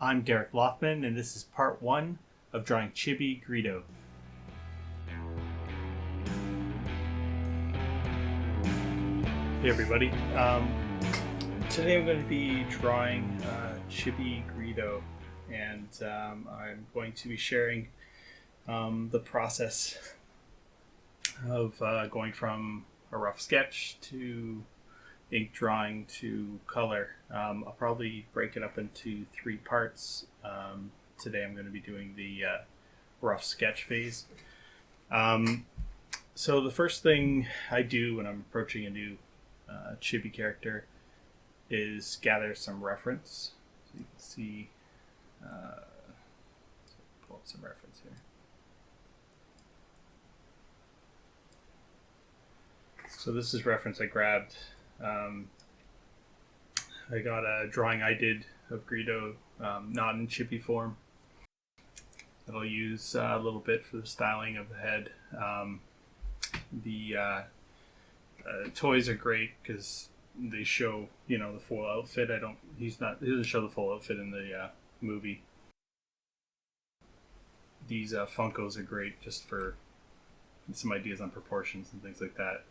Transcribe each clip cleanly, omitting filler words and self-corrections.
I'm Derek Laufman, and this is part one of drawing Chibi Greedo. Hey everybody, today I'm going to be drawing Chibi Greedo, and I'm going to be sharing the process of going from a rough sketch to ink drawing to color. I'll probably break it up into three parts. Today I'm going to be doing the rough sketch phase. So the first thing I do when I'm approaching a new Chibi character is gather some reference. So you can see, pull up some reference here. So this is reference I grabbed. I got a drawing I did of Greedo, not in chibi form, that I'll use a little bit for the styling of the head. The toys are great because they show, the full outfit. He doesn't show the full outfit in the movie. These Funkos are great just for some ideas on proportions and things like that.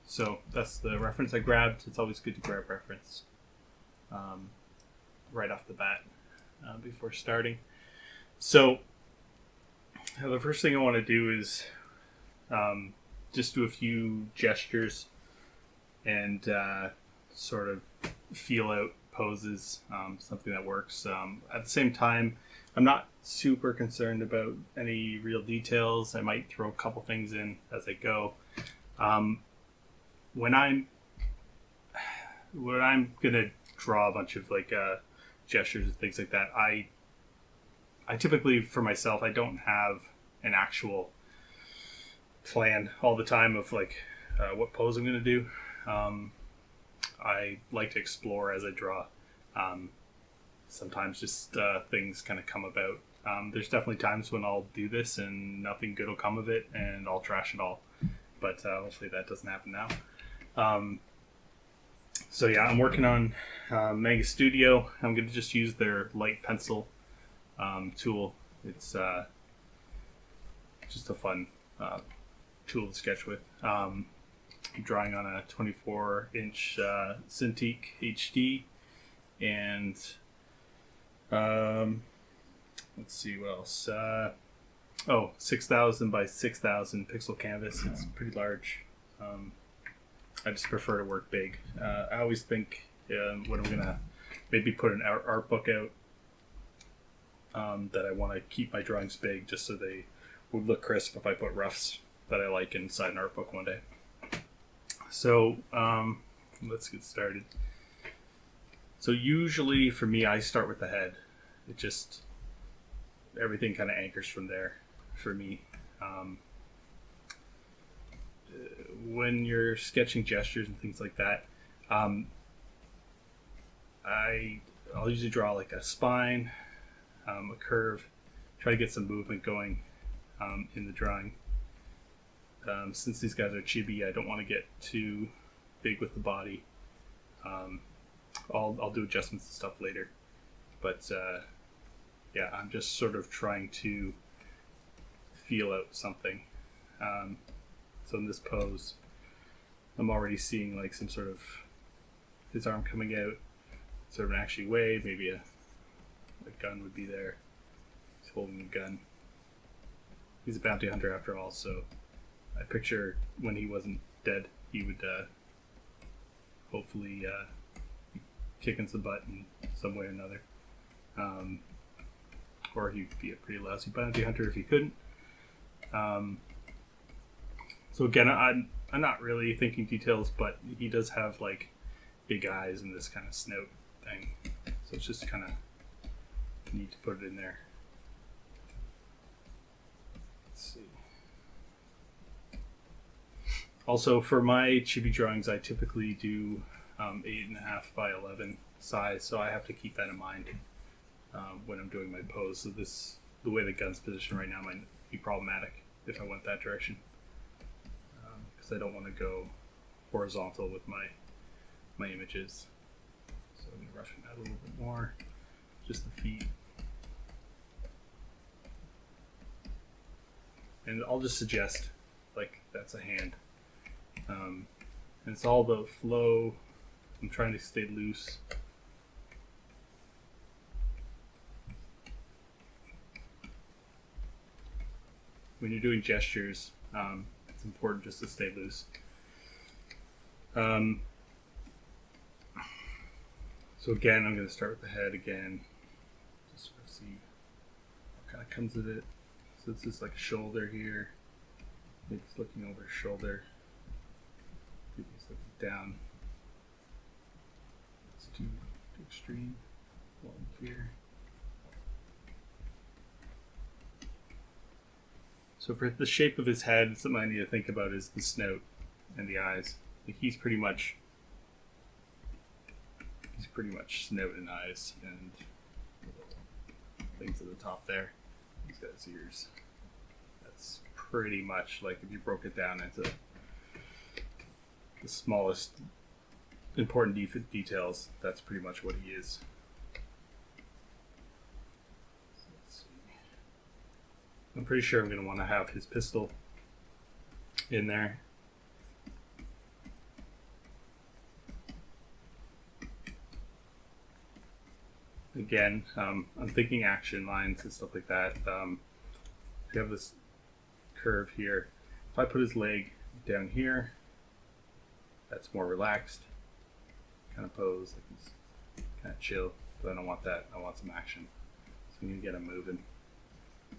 So that's the reference I grabbed. It's always good to grab reference right off the bat before starting. So the first thing I want to do is just do a few gestures and sort of feel out poses, something that works. At the same time, I'm not super concerned about any real details. I might throw a couple things in as I go. When I'm gonna draw a bunch of gestures and things like that, I typically, for myself, I don't have an actual plan all the time of what pose I'm gonna do. I like to explore as I draw. Sometimes just things kind of come about. There's definitely times when I'll do this and nothing good will come of it and I'll trash it all. But hopefully that doesn't happen now. I'm working on Mega Studio. I'm going to just use their light pencil tool. It's just a fun tool to sketch with. I'm drawing on a 24-inch Cintiq HD, and let's see what else. 6,000 by 6,000 pixel canvas. It's pretty large. I just prefer to work big. I always think when I'm gonna maybe put an art book out, that I want to keep my drawings big just so they would look crisp if I put roughs that I like inside an art book one day. So let's get started. So usually for me, I start with the head. It just, everything kind of anchors from there for me. When you're sketching gestures and things like that, I'll usually draw like a spine, a curve, try to get some movement going in the drawing. Since these guys are chibi, I don't want to get too big with the body. I'll do adjustments and stuff later, but I'm just sort of trying to feel out something. So in this pose, I'm already seeing like some sort of his arm coming out, sort of an actually way. Maybe a gun would be there. He's holding a gun. He's a bounty hunter after all, so I picture when he wasn't dead, he would hopefully be kicking some butt in some way or another. Or he'd be a pretty lousy bounty hunter if he couldn't. So again, I'm not really thinking details, but he does have like big eyes and this kind of snout thing. So it's just kind of neat to put it in there. Let's see. Also, for my chibi drawings, I typically do 8.5 by 11 size, so I have to keep that in mind when I'm doing my pose. So the way the gun's positioned right now might be problematic if I went that direction, because I don't want to go horizontal with my images. So I'm going roughing out a little bit more, just the feet. And I'll just suggest, like, that's a hand. And it's all about flow. I'm trying to stay loose. When you're doing gestures, it's important just to stay loose. So again, I'm going to start with the head again. Just sort of see what kind of comes of it. So it's just like a shoulder here. Maybe it's looking over his shoulder. Maybe it's looking down. It's too extreme. One here. So for the shape of his head, something I need to think about is the snout and the eyes. Like he's pretty much snout and eyes and things at the top there. He's got his ears. That's pretty much like if you broke it down into the smallest important details, that's pretty much what he is. So let's see. I'm pretty sure I'm going to want to have his pistol in there. Again, I'm thinking action lines and stuff like that. We have this curve here. If I put his leg down here, that's more relaxed kind of pose, like he's kind of chill, but I don't want that. I want some action. So I'm going to get him moving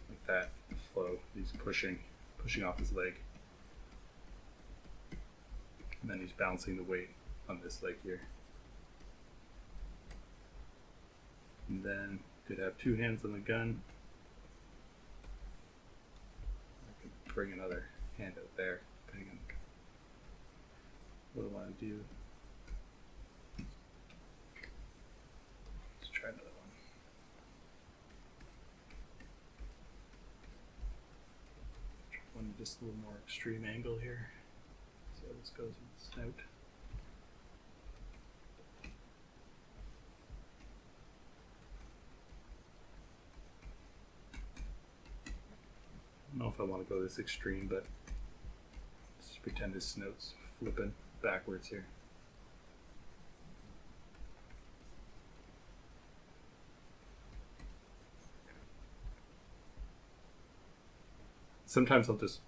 like that, the flow. He's pushing off his leg. And then he's bouncing the weight on this leg here. And then could have two hands on the gun. I could bring another hand out there, depending on what I want to do. Let's try another one. One just a little more extreme angle here. See how this goes with the snout. I don't know if I want to go this extreme, but just pretend his snout's flipping backwards here. Sometimes I'll just,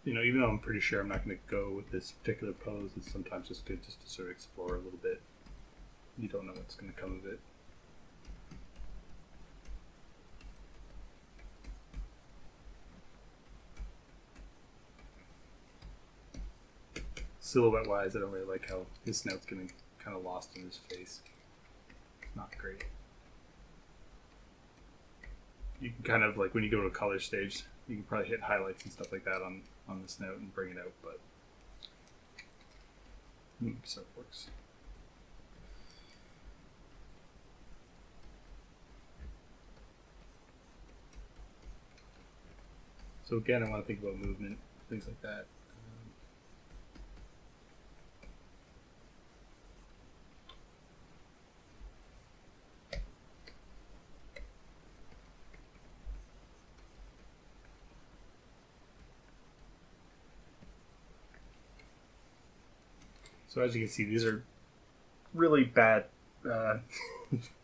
even though I'm pretty sure I'm not going to go with this particular pose, it's sometimes just good just to sort of explore a little bit. You don't know what's going to come of it. Silhouette wise, I don't really like how his snout's getting kind of lost in his face. Not great. You can kind of, like when you go to a color stage, you can probably hit highlights and stuff like that on the snout and bring it out, but so it works. So again, I want to think about movement, things like that. So as you can see, these are really bad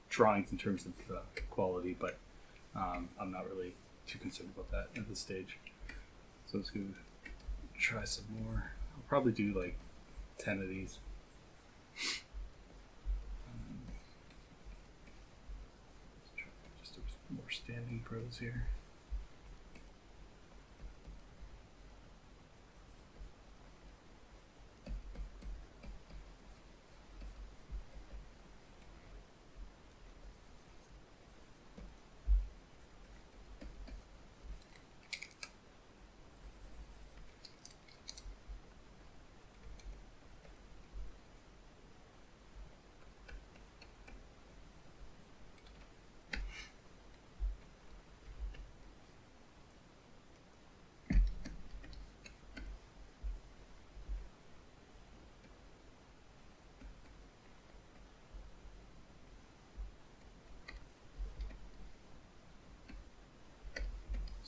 drawings in terms of quality, but I'm not really too concerned about that at this stage. So let's go try some more. I'll probably do like 10 of these. Let's try just a more standing pose here.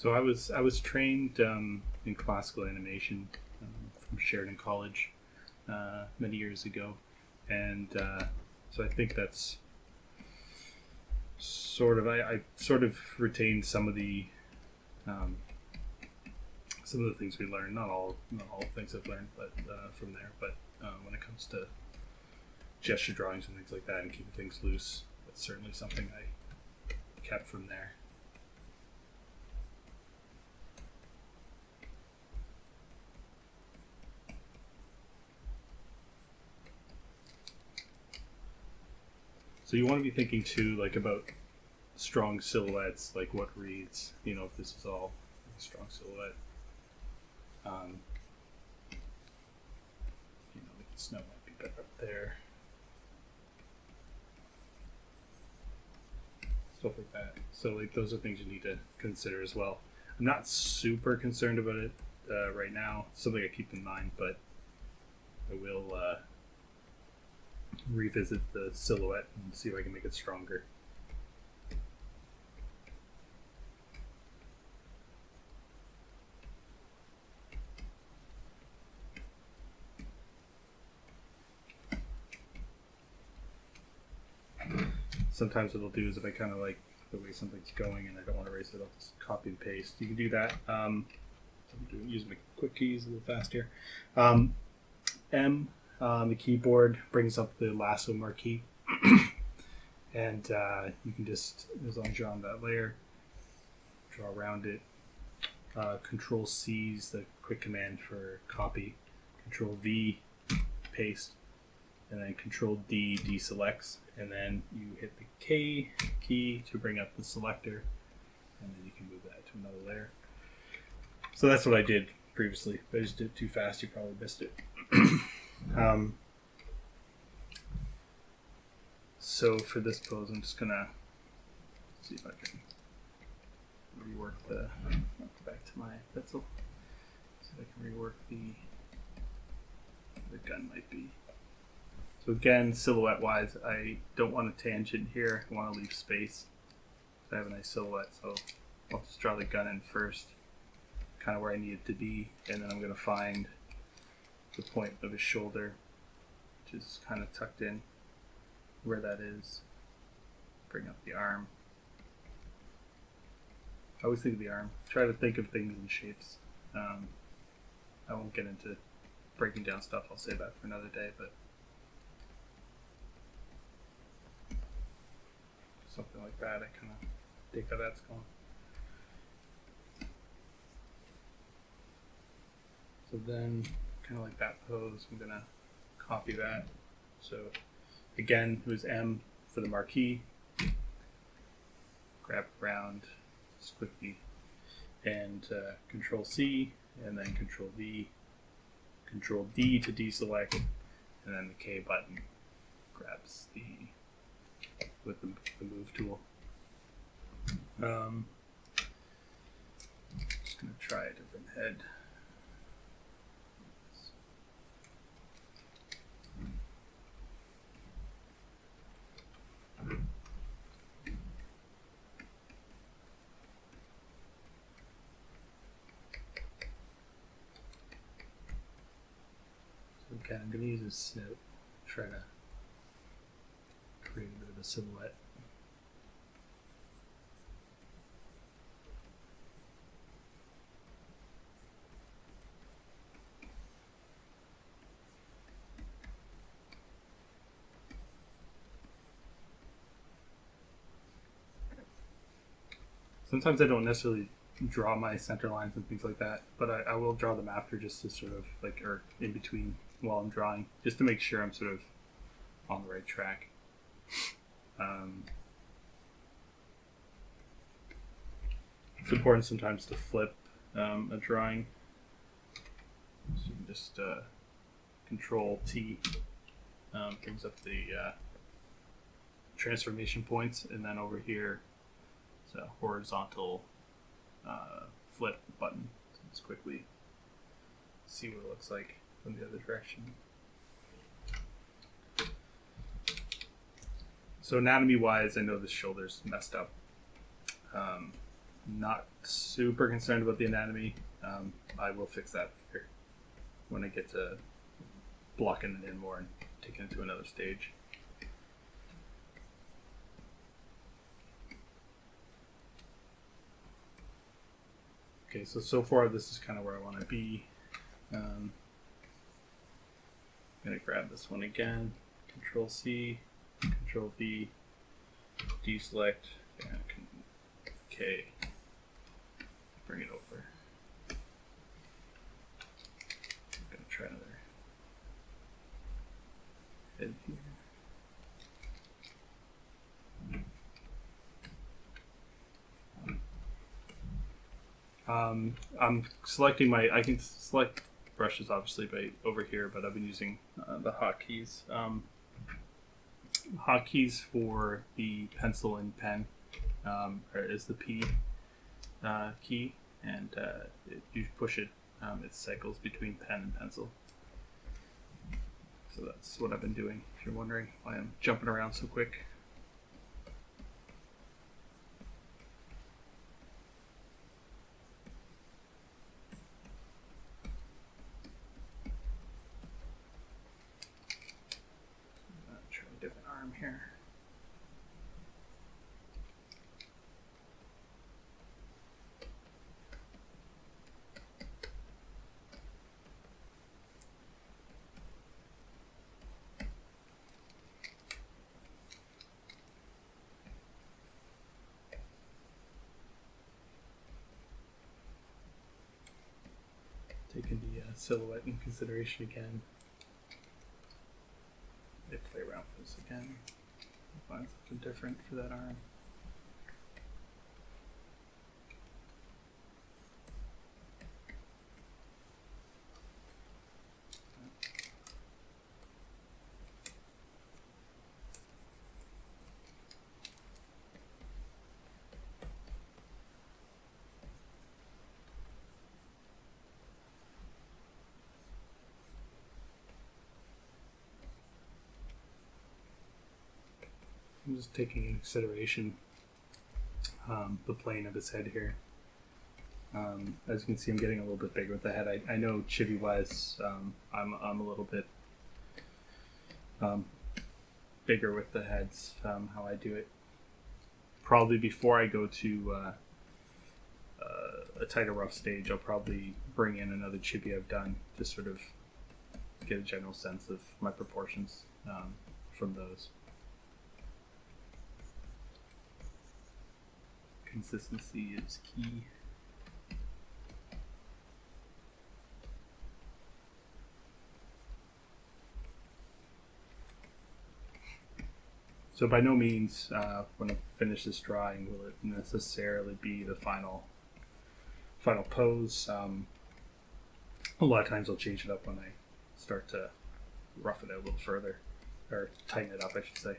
So I was trained in classical animation from Sheridan College many years ago, and so I think that's sort of I sort of retained um, some of the things we learned. Not all things I've learned, but from there. But when it comes to gesture drawings and things like that, and keeping things loose, that's certainly something I kept from there. So you want to be thinking too, like about strong silhouettes, like what reads. If this is all a strong silhouette. Um, like the snow might be better up there. Stuff like that. So like those are things you need to consider as well. I'm not super concerned about it right now. It's something I keep in mind, but I will revisit the silhouette and see if I can make it stronger. Sometimes what I'll do is if I kind of like the way something's going and I don't want to erase it, I'll just copy and paste. You can do that. I'm using my quick keys a little fast here. M on the keyboard brings up the lasso marquee, and you can just, as long as you're on that layer, draw around it. Control C is the quick command for copy. Control V, paste. And then Control D deselects, and then you hit the K key to bring up the selector, and then you can move that to another layer. So that's what I did previously. If I just did it too fast, you probably missed it. So for this pose, I'm just gonna see if I can rework the. I'll go back to my pencil. See if I can rework the gun might be. So again, silhouette-wise, I don't want a tangent here. I want to leave space. So I have a nice silhouette, so I'll just draw the gun in first, kind of where I need it to be, and then I'm going to find the point of his shoulder, which is kind of tucked in, where that is. Bring up the arm. I always think of the arm. Try to think of things in shapes. I won't get into breaking down stuff. I'll save that for another day, but something like that, I kind of think how that's going. So then, kind of like that pose, I'm gonna copy that. So again, it was M for the marquee. Grab around just quickly, and Control C, and then Control V, Control D to deselect, and then the K button grabs the with the move tool. Just gonna try a different head. Okay, I'm gonna use a snout, try to create a bit of a silhouette. Sometimes I don't necessarily draw my center lines and things like that, but I will draw them after, just to sort of like, or in between while I'm drawing, just to make sure I'm sort of on the right track. It's important sometimes to flip a drawing. So you can just Control T brings up the transformation points, and then over here it's a horizontal flip button. So just quickly see what it looks like from the other direction. So anatomy wise, I know the shoulder's messed up. not super concerned about the anatomy. I will fix that later when I get to blocking it in more and taking it to another stage. Okay, so far this is kind of where I want to be. I'm going to grab this one again, Control C, Control V, deselect, and K, bring it over. I'm going to try another head here. I'm selecting I can select brushes obviously by over here, but I've been using the hotkeys. Hotkeys for the pencil and pen is the P key, and you push it, it cycles between pen and pencil. So that's what I've been doing, if you're wondering why I'm jumping around so quick. Try a different arm here. Taking the silhouette in consideration again. They play around with this again. Find something different for that arm. I'm just taking into consideration the plane of his head here. As you can see, I'm getting a little bit bigger with the head. I know Chibi wise, I'm a little bit bigger with the heads. How I do it, probably before I go to a tighter rough stage, I'll probably bring in another Chibi I've done to sort of get a general sense of my proportions from those. Consistency is key. So by no means, when I finish this drawing, will it necessarily be the final pose. A lot of times I'll change it up when I start to rough it out a little further, or tighten it up, I should say.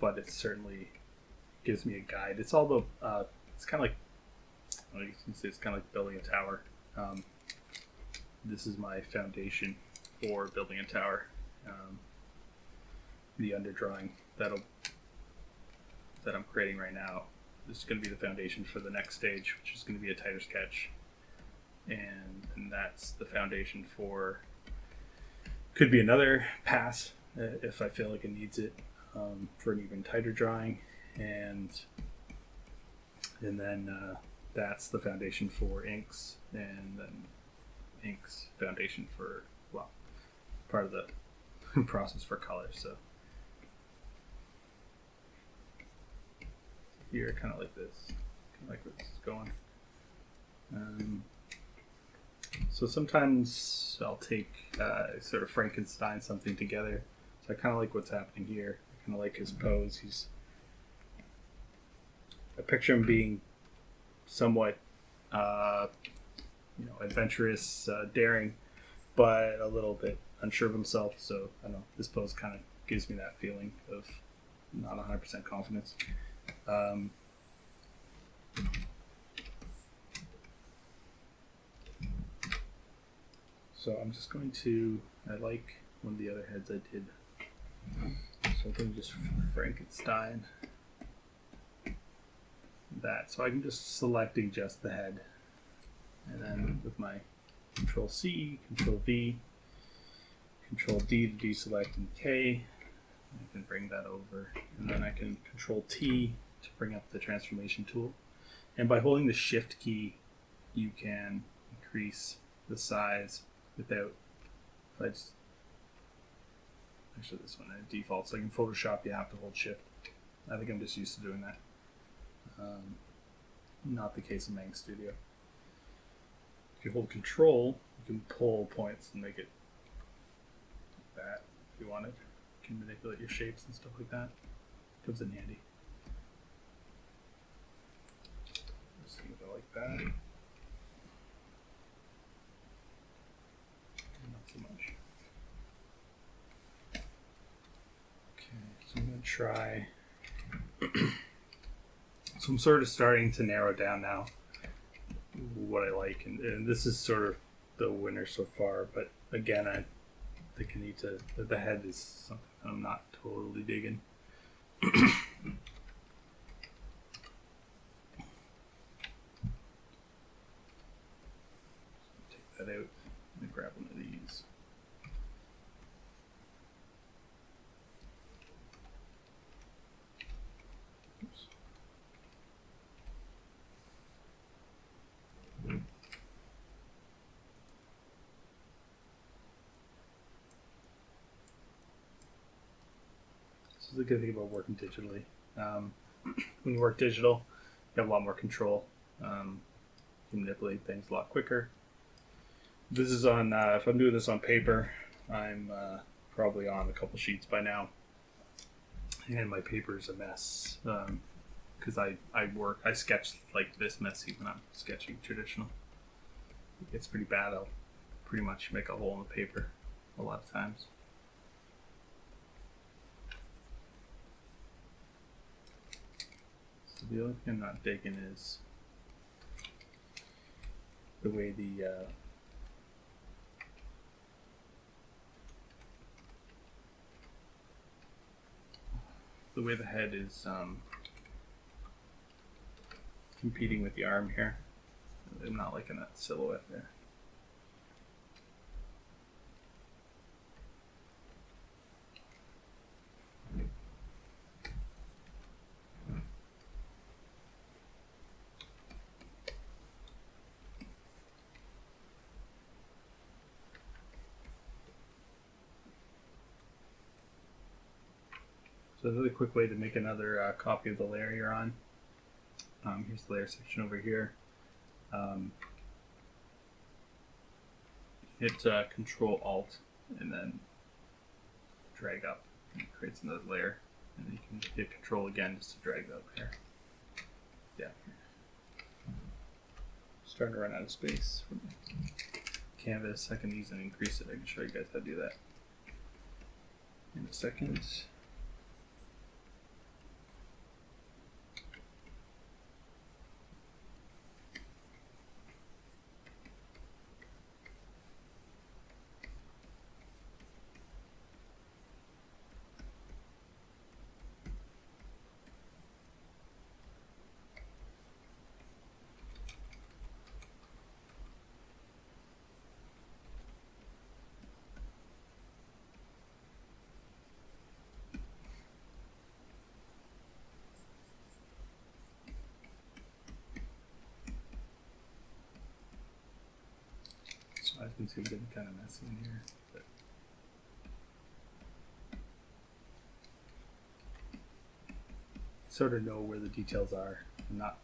But it certainly gives me a guide. It's all the, it's kind of like, well, you can see it's kind of like building a tower. This is my foundation for building a tower. The underdrawing that I'm creating right now is going to be the foundation for the next stage, which is going to be a tighter sketch, and that's the foundation for, could be another pass if I feel like it needs it, for an even tighter drawing, and then that's the foundation for inks, and then inks foundation for, well, part of the process for color. So here, kind of like this, kind of like where this is going. So sometimes I'll take sort of Frankenstein something together. So I kind of like what's happening here. I kind of like his pose. I picture him being somewhat, adventurous, daring, but a little bit unsure of himself. So I don't know. This pose kind of gives me that feeling of not 100% confidence. So I'm just going to, I like one of the other heads I did. So I'm going to just Frankenstein that. So I can just selecting just the head. And then with my Control C, Control V, Control D to deselect and K, I can bring that over. And then I can Control T to bring up the transformation tool. And by holding the Shift key, you can increase the size without, if I just, actually this one defaults, like in Photoshop you have to hold Shift. I think I'm just used to doing that. Not the case in Mang Studio. If you hold Control, you can pull points and make it like that if you wanted. You can manipulate your shapes and stuff like that. Comes in handy. Just go like that. Not so much. Okay, so I'm going to try. So I'm sort of starting to narrow down now what I like, and this is sort of the winner so far. But again, I think I need to. The head is something I'm not totally digging. Take that out. Let me grab one of these. Oops. This is the good thing about working digitally. When you work digital, you have a lot more control. You can manipulate things a lot quicker. This is on, if I'm doing this on paper, I'm probably on a couple sheets by now. And my paper is a mess. Because I sketch like this messy when I'm sketching traditional. It gets pretty bad. I'll pretty much make a hole in the paper a lot of times. So the only thing I'm not digging is the way the head is competing with the arm here. I'm not liking that silhouette there. So another quick way to make another copy of the layer you're on. Here's the layer section over here. Hit Control Alt and then drag up. And it creates another layer. And then you can hit Control again just to drag that layer down here. Starting to run out of space for my canvas. I can easily increase it. I can show you guys how to do that in a second. As you can see, I'm getting kind of messy in here. But sort of know where the details are. I'm not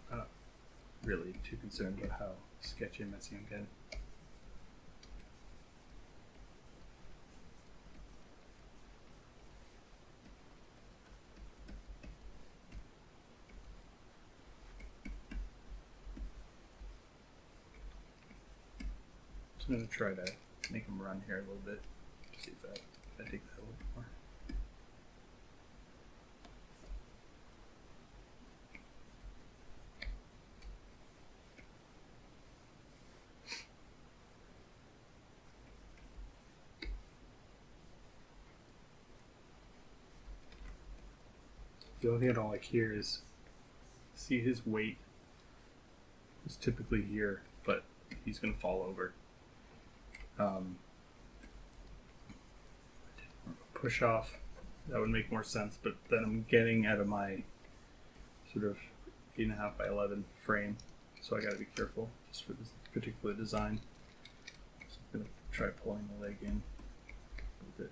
really too concerned about how sketchy and messy I'm getting. I'm going to try to make them run here a little bit. See if I take that a little bit more. The only thing I don't like here is See, his weight is typically here, but he's going to fall over. Push off, that would make more sense, but then I'm getting out of my sort of 8.5 by 11 frame, so I got to be careful just for this particular design. So I'm going to try pulling the leg in a little bit.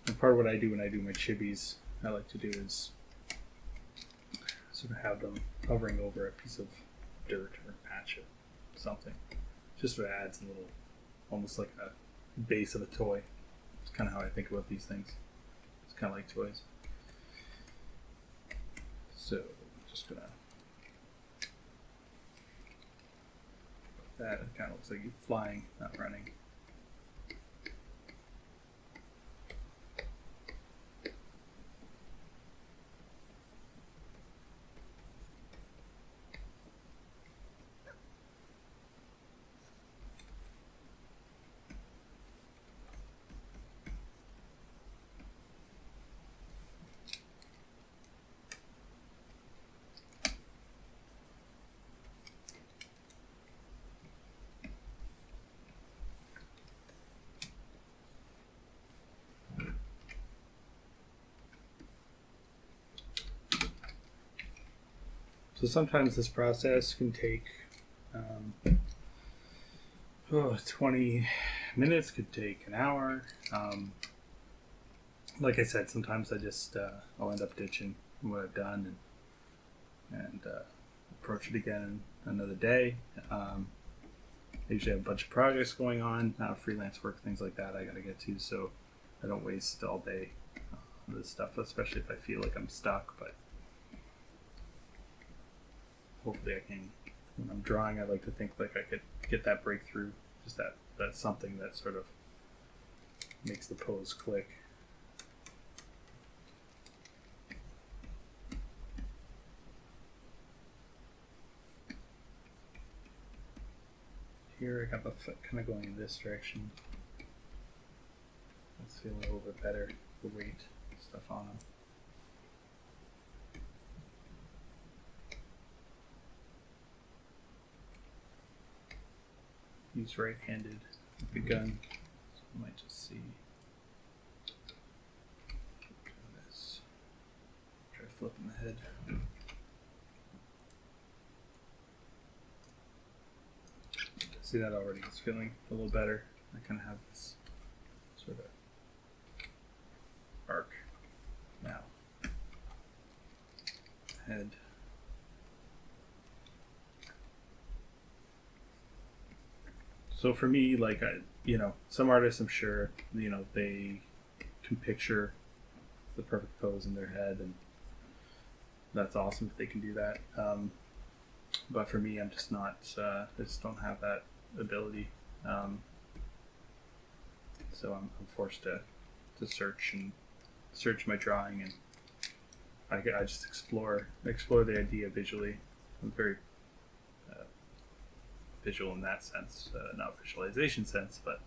And part of what I do when I do my chibis, I like to do is sort of have them hovering over a piece of dirt or a patch of something. Just sort of adds a little, almost like a base of a toy. It's kind of how I think about these things. It's kind of like toys. So I'm just gonna put that. It kind of looks like you're flying, not running. So sometimes this process can take 20 minutes, could take an hour. Like I said, sometimes I just I'll end up ditching what I've done and approach it again another day. I usually have a bunch of projects going on, freelance work, things like that I got to get to, so I don't waste all day on this stuff, especially if I feel like I'm stuck. But hopefully I can, when I'm drawing, I like to think like I could get that breakthrough, just that's something that sort of makes the pose click. Here I got the foot kind of going in this direction. Let's feel a little bit better, the weight stuff on them. Use right-handed with the gun, so I might just see. This. Try flipping the head. See that already? It's feeling a little better. I kind of have this sort of arc now. Head. So for me, like some artists, I'm sure, they can picture the perfect pose in their head, and that's awesome if they can do that. But for me, I'm just not. I just don't have that ability. So I'm forced to search my drawing, and I just explore the idea visually. I'm very visual in that sense, not visualization sense, but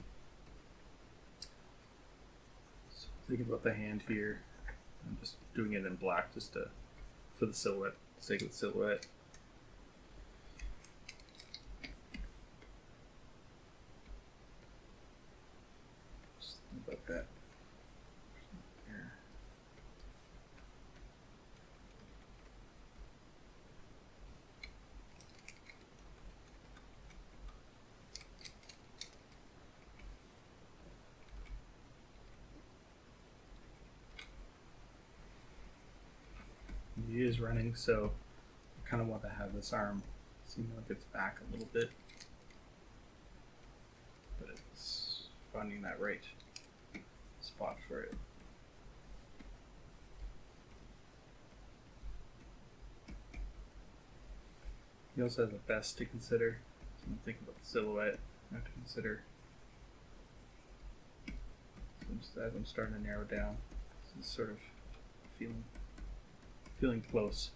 so thinking about the hand here. I'm just doing it in black just for the silhouette, sake of the silhouette. Just think about that. Here. He is running, so I kind of want to have this arm seem like it's back a little bit, but it's finding that right spot for it. He also has a vest to consider. So I'm thinking about the silhouette. I have to consider. So just as I'm starting to narrow down, this is sort of feeling close.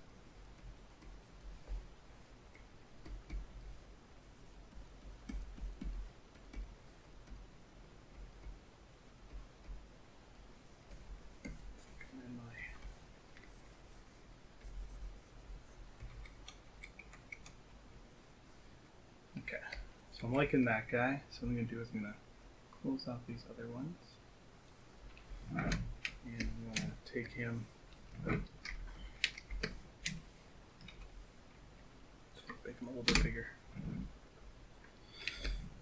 So I'm liking that guy. So what I'm going to do is I'm going to close off these other ones. And I'm going to take him. Make him a little bit bigger.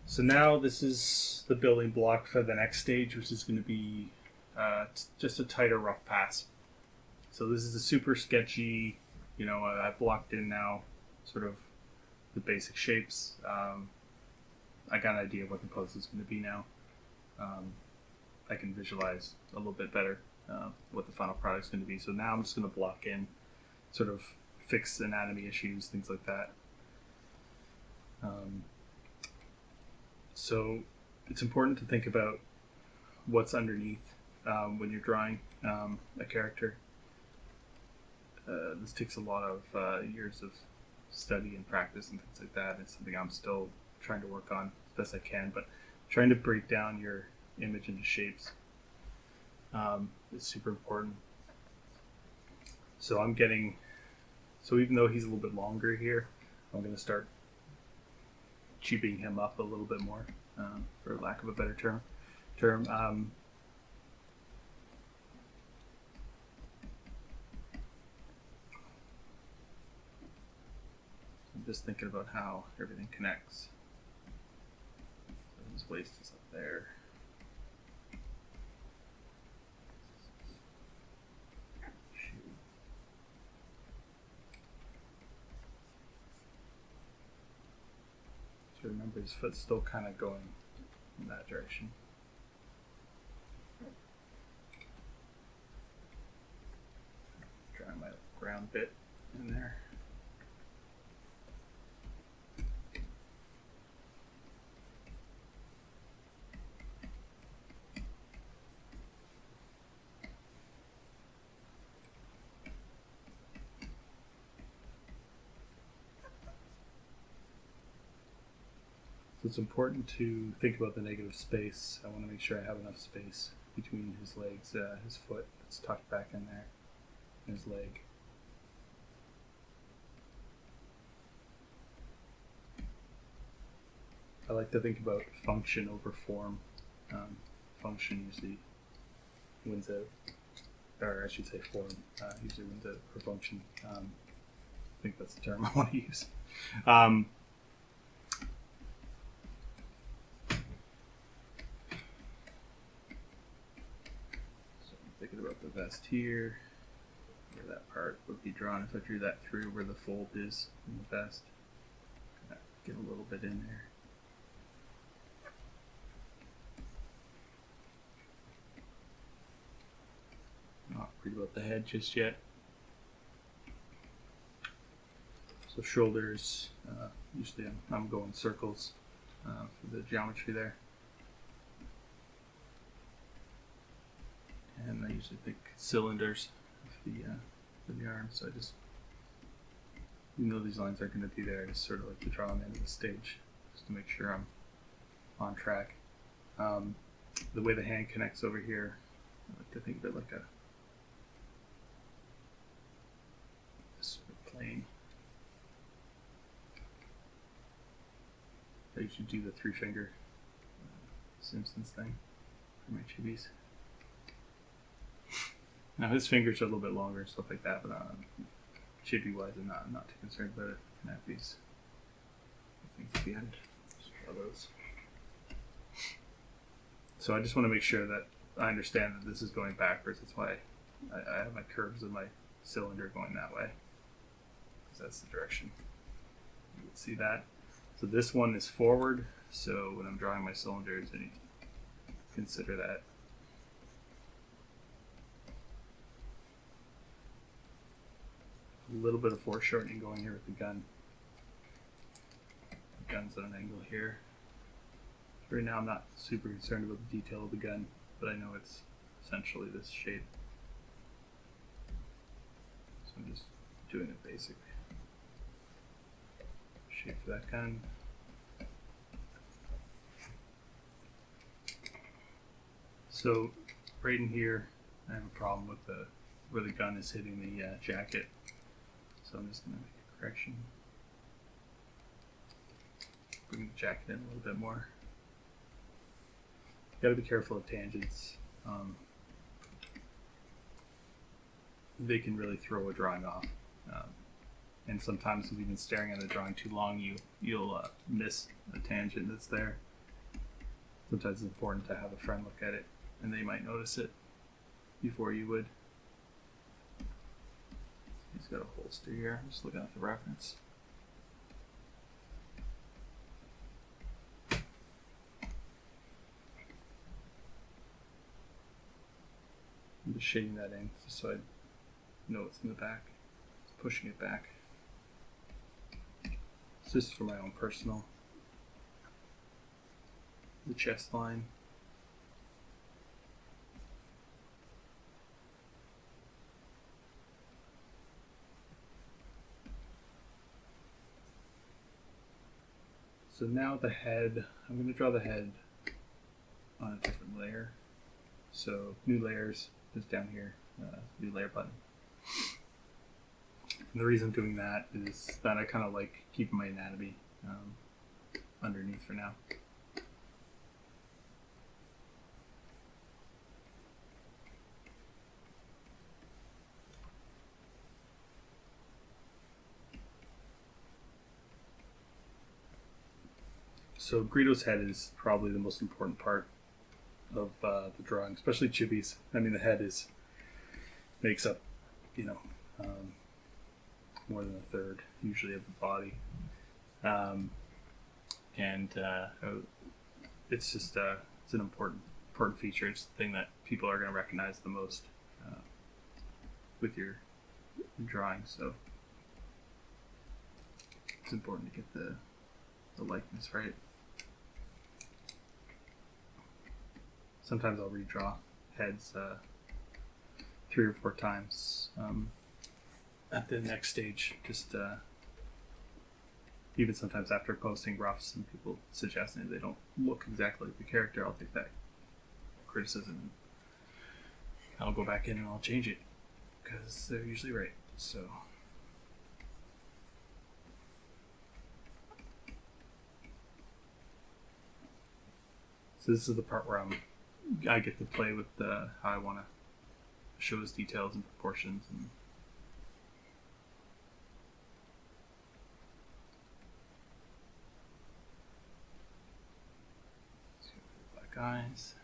So now this is the building block for the next stage, which is going to be just a tighter rough pass. So this is a super sketchy, I've blocked in now sort of the basic shapes. I got an idea of what the post is going to be now. I can visualize a little bit better what the final product is going to be. So now I'm just going to block in, sort of fix anatomy issues, things like that. So it's important to think about what's underneath when you're drawing a character. This takes a lot of years of study and practice and things like that. It's something I'm still trying to work on as best I can, but trying to break down your image into shapes is super important. So even though he's a little bit longer here, I'm going to start chibiing him up a little bit more, for lack of a better term. I'm just thinking about how everything connects. So his waist is up there. So remember, his foot's still kind of going in that direction. Try my ground bit in there. So it's important to think about the negative space. I want to make sure I have enough space between his legs, his foot that's tucked back in there, and his leg. I like to think about function over form. Function usually wins out, or I should say form usually wins out for function. I think that's the term I want to use. Thinking about the vest here, where that part would be drawn if I drew that through where the fold is in the vest. Get a little bit in there. Not worried about the head just yet. So shoulders, usually I'm going circles for the geometry there. And I usually think cylinders for the arm, so I just, even though these lines aren't going to be there, I just sort of like to draw them into the stage just to make sure I'm on track. The way the hand connects over here, I like to think of it like this sort of plane. I usually do the 3-finger Simpsons thing for my chibis. Now his fingers are a little bit longer and stuff like that, but chibi wise I'm not too concerned about it. I can have these things at the end. Just draw those. So I just want to make sure that I understand that this is going backwards. That's why I have my curves of my cylinder going that way, because that's the direction you would see that. So this one is forward, so when I'm drawing my cylinders I need to consider that. A little bit of foreshortening going here with the gun. The gun's at an angle here. Right now I'm not super concerned about the detail of the gun, but I know it's essentially this shape. So I'm just doing a basic shape for that gun. So right in here I have a problem with where the gun is hitting the jacket. So I'm just going to make a correction. bring the jacket in a little bit more. You gotta be careful of tangents. They can really throw a drawing off. And sometimes if you've been staring at a drawing too long, you'll miss a tangent that's there. Sometimes it's important to have a friend look at it, and they might notice it before you would. He's got a holster here. I'm just looking at the reference. I'm just shading that in so I know what's in the back. Just pushing it back. So this is for my own personal. The chest line. So now the head, I'm going to draw the head on a different layer. So new layers is down here, new layer button. And the reason I'm doing that is that I kind of like keeping my anatomy underneath for now. So Greedo's head is probably the most important part of the drawing, especially Chibi's. I mean, the head makes up, more than a third usually of the body, and it's just it's an important feature. It's the thing that people are going to recognize the most with your drawing. So it's important to get the likeness right. Sometimes I'll redraw heads 3 or 4 times at the next stage. Just even sometimes after posting roughs and people suggesting they don't look exactly like the character, I'll take that criticism and I'll go back in and I'll change it because they're usually right. So this is the part where I get to play with how I want to show his details and proportions. And black eyes.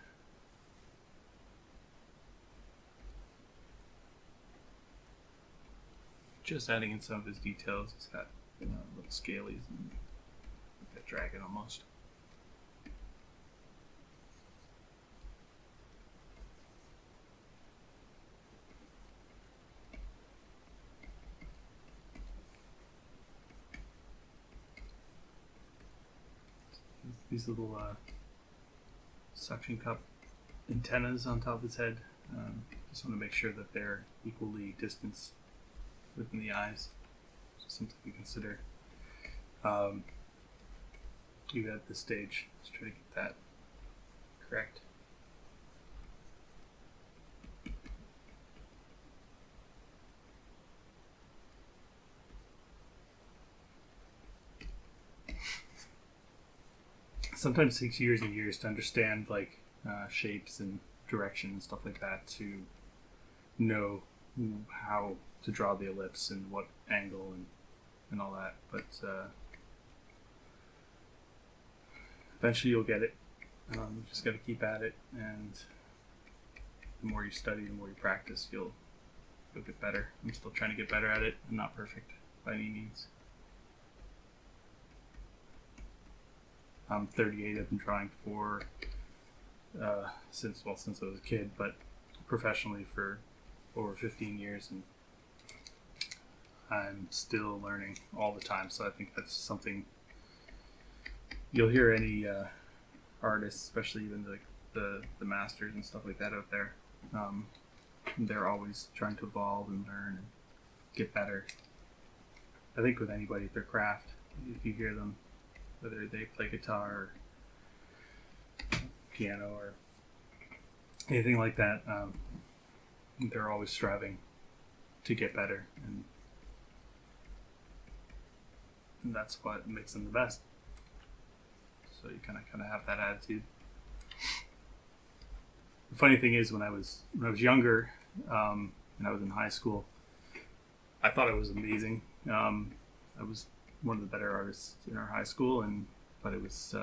Just adding in some of his details. He's got little scalies and like a dragon almost. These little suction cup antennas on top of his head. Just want to make sure that they're equally distanced within the eyes. Just something to consider. Even at this stage, let's try to get that correct. Sometimes it takes years and years to understand shapes and direction and stuff like that to know how to draw the ellipse and what angle and all that. But eventually you'll get it. You just got to keep at it, and the more you study, the more you practice, you'll get better. I'm still trying to get better at it. I'm not perfect by any means. I'm 38. I've been drawing for since I was a kid, but professionally for over 15 years, and I'm still learning all the time. So I think that's something you'll hear any artists, especially even the masters and stuff like that out there. They're always trying to evolve and learn and get better. I think with anybody at their craft, if you hear them, whether they play guitar or piano or anything like that, they're always striving to get better, and that's what makes them the best. so you kind of have that attitude. The funny thing is, when I was younger, and I was in high school, I thought I was amazing. I was one of the better artists in our high school, but it was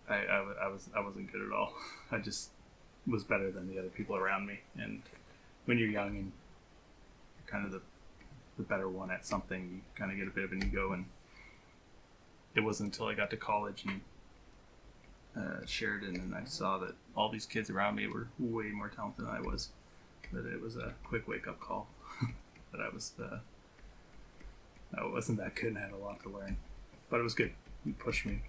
I wasn't good at all. I just was better than the other people around me. And when you're young and you're kind of the better one at something, you kind of get a bit of an ego. And it wasn't until I got to college and Sheridan, and I saw that all these kids around me were way more talented than I was, that it was a quick wake-up call that I wasn't that good and I had a lot to learn. But it was good. It pushed me.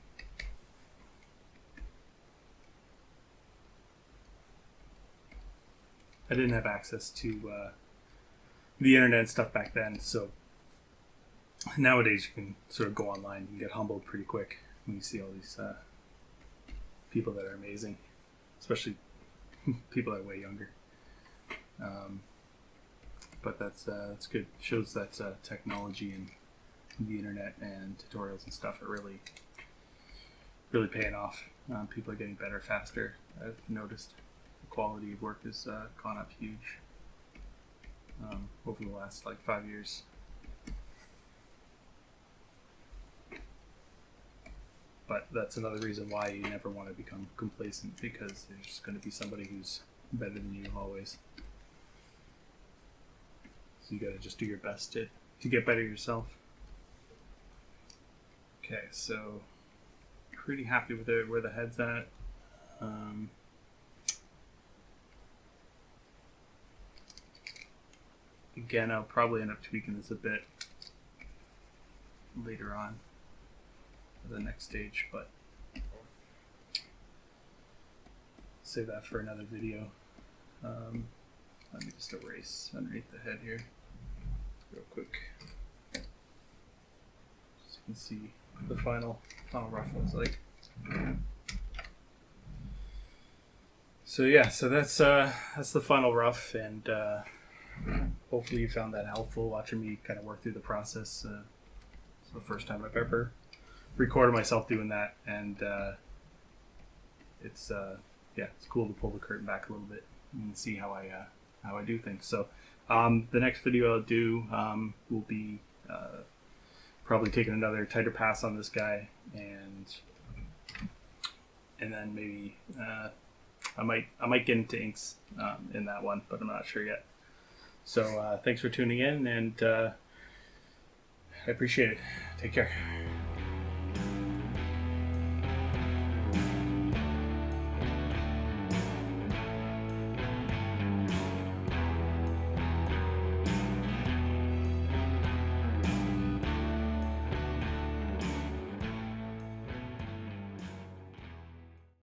I didn't have access to the internet and stuff back then, so nowadays you can sort of go online and get humbled pretty quick when you see all these people that are amazing, especially people that are way younger. But that's good. It shows that technology and the internet and tutorials and stuff are really paying off. People are getting better faster. I've noticed the quality of work has gone up huge over the last 5 years. But that's another reason why you never want to become complacent, because there's going to be somebody who's better than you always. So you got to just do your best to get better yourself. Okay, so pretty happy with where the head's at. Again, I'll probably end up tweaking this a bit later on for the next stage, but save that for another video. Let me just erase underneath the head here real quick, so you can see the final rough looks like. So yeah, so that's the final rough, and hopefully you found that helpful, watching me kind of work through the process. It's the first time I've ever recorded myself doing that, and it's cool to pull the curtain back a little bit and see how I do things. So the next video I'll do will be probably taking another tighter pass on this guy, and then maybe I might get into inks in that one, but I'm not sure yet. So thanks for tuning in, and I appreciate it. Take care.